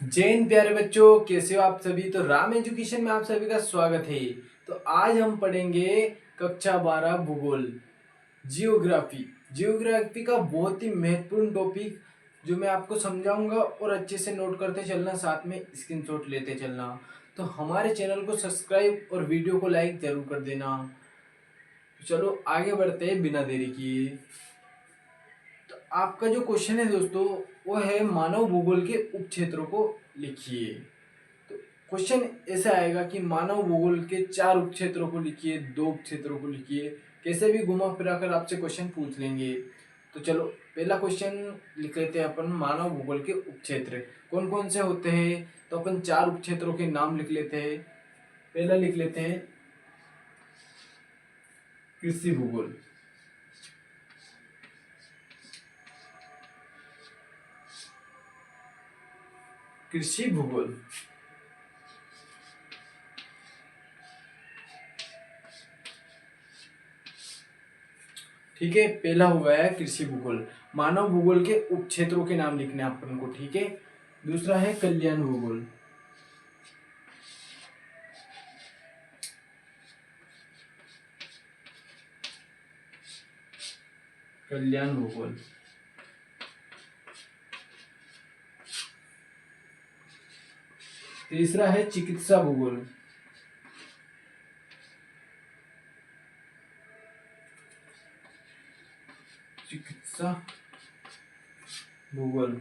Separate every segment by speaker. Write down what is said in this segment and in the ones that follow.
Speaker 1: जैन प्यारे बच्चों, कैसे हो आप सभी। तो राम एजुकेशन में आप सभी का स्वागत है। तो आज हम पढ़ेंगे कक्षा 12 भूगोल, जियोग्राफी। जियोग्राफी का बहुत ही महत्वपूर्ण टॉपिक जो मैं आपको समझाऊंगा, और अच्छे से नोट करते चलना, साथ में स्क्रीनशॉट लेते चलना। तो हमारे चैनल को सब्सक्राइब और वीडियो को लाइक जरूर कर देना। तो चलो आगे बढ़ते हैं बिना देरी किए। तो आपका जो क्वेश्चन है दोस्तों, वो है मानव भूगोल के उप क्षेत्रों को लिखिए। तो क्वेश्चन ऐसा आएगा कि मानव भूगोल के 4 उप क्षेत्रों को लिखिए, 2 उप क्षेत्रों को लिखिए। कैसे भी घुमा फिरा कर आपसे क्वेश्चन पूछ लेंगे। तो चलो पहला क्वेश्चन लिख लेते हैं अपन। मानव भूगोल के उप क्षेत्र कौन कौन से होते हैं। तो अपन 4 उप क्षेत्रों के नाम लिख लेते हैं। पहला लिख लेते हैं कृषि भूगोल। कृषि भूगोल। ठीक है, पहला हुआ है कृषि भूगोल। मानव भूगोल के उप क्षेत्रों के नाम लिखने हैं अपन को। ठीक है, दूसरा है कल्याण भूगोल। कल्याण भूगोल। तीसरा है चिकित्सा भूगोल। चिकित्सा भूगोल।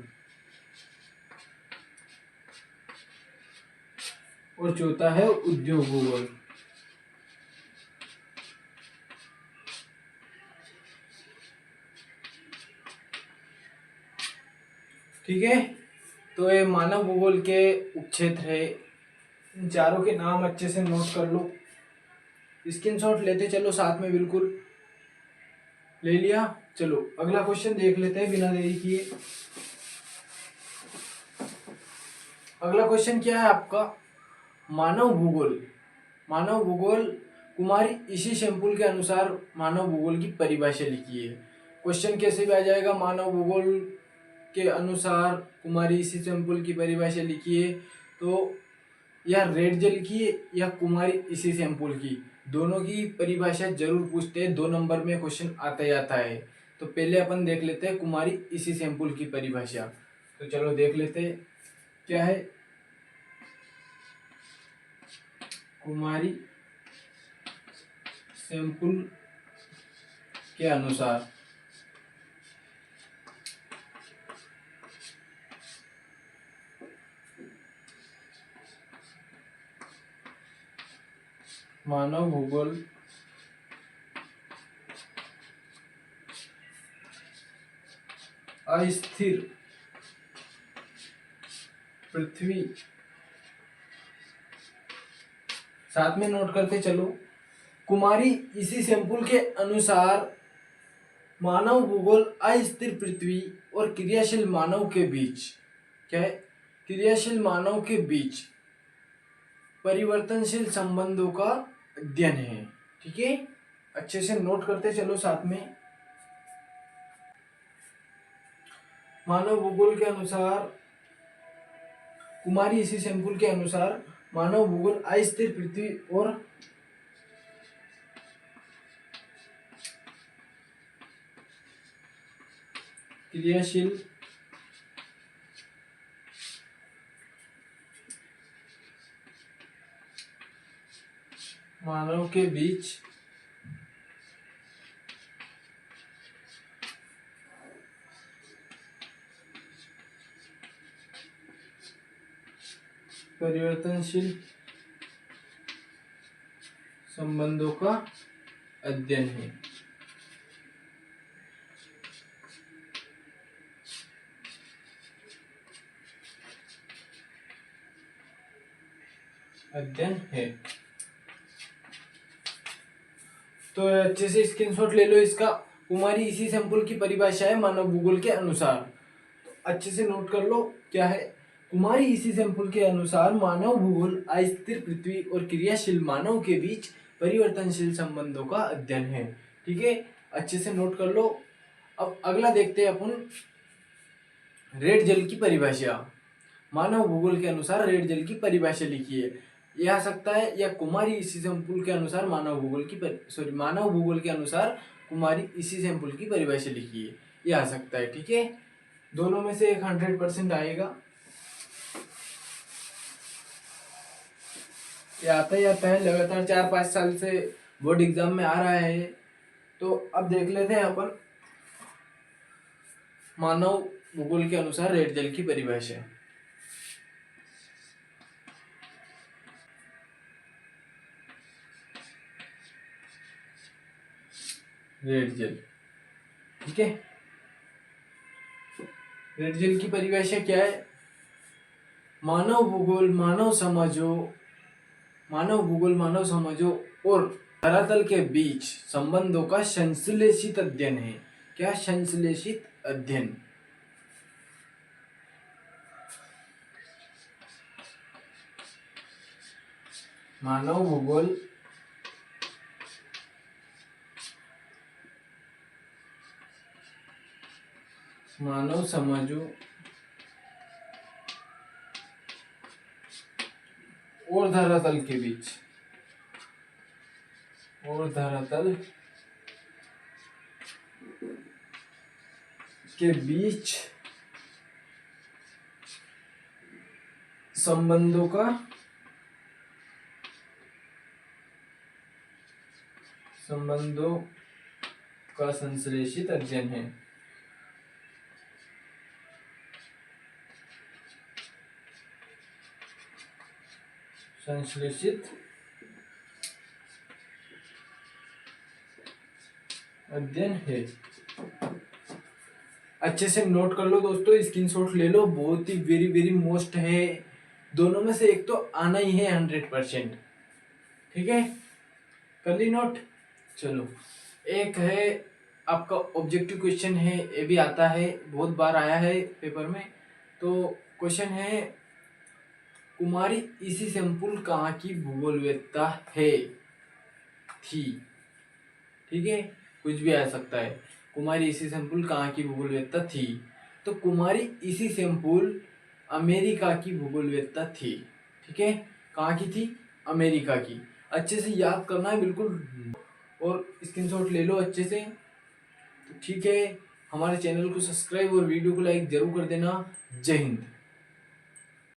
Speaker 1: और चौथा है उद्योग भूगोल। ठीक है, तो ये मानव भूगोल के उपक्षेत्र है। इन चारों के नाम अच्छे से नोट कर लो, स्क्रीनशॉट लेते चलो साथ में। बिल्कुल ले लिया। चलो अगला क्वेश्चन देख लेते हैं बिना देरी किए। अगला क्वेश्चन क्या है आपका, मानव भूगोल। मानव भूगोल कुमारी इसी सैंपल के अनुसार मानव भूगोल की परिभाषा लिखी है। क्वेश्चन कैसे भी आ जाएगा, मानव भूगोल के अनुसार कुमारी इसी सैंपल की परिभाषा लिखिए। तो या रेड जेल की या कुमारी इसी सैंपल की, दोनों की परिभाषा जरूर पूछते हैं। 2 नंबर में क्वेश्चन आता ही आता है। तो पहले अपन देख लेते हैं कुमारी इसी सैंपल की परिभाषा। तो चलो देख लेते हैं क्या है। कुमारी सैंपल के अनुसार मानव भूगोल अस्थिर पृथ्वी, साथ में नोट करते चलो। कुमारी इसी सैंपल के अनुसार मानव भूगोल अस्थिर पृथ्वी और क्रियाशील मानव के बीच, क्या है, क्रियाशील मानव के बीच परिवर्तनशील संबंधों का अध्ययन है। ठीक है, अच्छे से नोट करते चलो साथ में। मानव भूगोल के अनुसार, कुमारी इसी सैंपल के अनुसार मानव भूगोल अस्थिर पृथ्वी और क्रियाशील मानव के बीच परिवर्तनशील संबंधों का अध्ययन है। अध्ययन है। तो अच्छे से स्क्रीनशॉट ले लो इसका। कुमारी इसी सैंपल की परिभाषा है मानव भूगोल के अनुसार। तो अच्छे से नोट कर लो क्या है। कुमारी इसी सैंपल के अनुसार मानव भूगोल अस्थिर पृथ्वी और क्रियाशील मानव के बीच परिवर्तनशील संबंधों का अध्ययन है। ठीक है, अच्छे से नोट कर लो। अब अगला देखते हैं अपन, रेड जेल की परिभाषा। मानव भूगोल के अनुसार रेड जल की परिभाषा लिखिए। ये आ सकता है, या कुमारी इसी सैंपल के अनुसार मानव भूगोल की मानव भूगोल के अनुसार कुमारी इसी सैंपल की परिभाषा लिखिए, ये आ सकता है। ठीक है, दोनों में से एक 100% आएगा। ये आता ही आता है, लगातार 4-5 साल से बोर्ड एग्जाम में आ रहा है। तो अब देख लेते हैं अपन मानव भूगोल के अनुसार रेड जल की परिभाषा। रेड जल, ठीक है। रेड जल की परिभाषा क्या है? मानव भूगोल मानव समझो और धरातल के बीच संबंधों का संश्लेषित अध्ययन है। क्या? संश्लेषित अध्ययन। मानव भूगोल मानव समझो और धरातल के बीच संबंधों का संश्लेषित अध्ययन है। संश्लेषित अध्ययन है। अच्छे से नोट कर लो दोस्तों, स्क्रीनशॉट ले लो, बहुत ही वेरी वेरी मोस्ट है। दोनों में से एक तो आना ही है 100%। ठीक है, कर ली नोट। चलो, एक है आपका ऑब्जेक्टिव क्वेश्चन है, ये भी आता है, बहुत बार आया है पेपर में। तो क्वेश्चन है, कुमारी इसी सैंपल कहाँ की भूगोलवेत्ता है थी। ठीक है, कुछ भी आ सकता है। कुमारी इसी सैंपल कहाँ की भूगोलवेत्ता थी। तो कुमारी इसी सैंपल अमेरिका की भूगोलवेत्ता थी। ठीक है, कहाँ की थी? अमेरिका की। अच्छे से याद करना है बिल्कुल, और स्क्रीनशॉट ले लो अच्छे से। तो ठीक है, हमारे चैनल को सब्सक्राइब और वीडियो को लाइक जरूर कर देना। जय हिंद।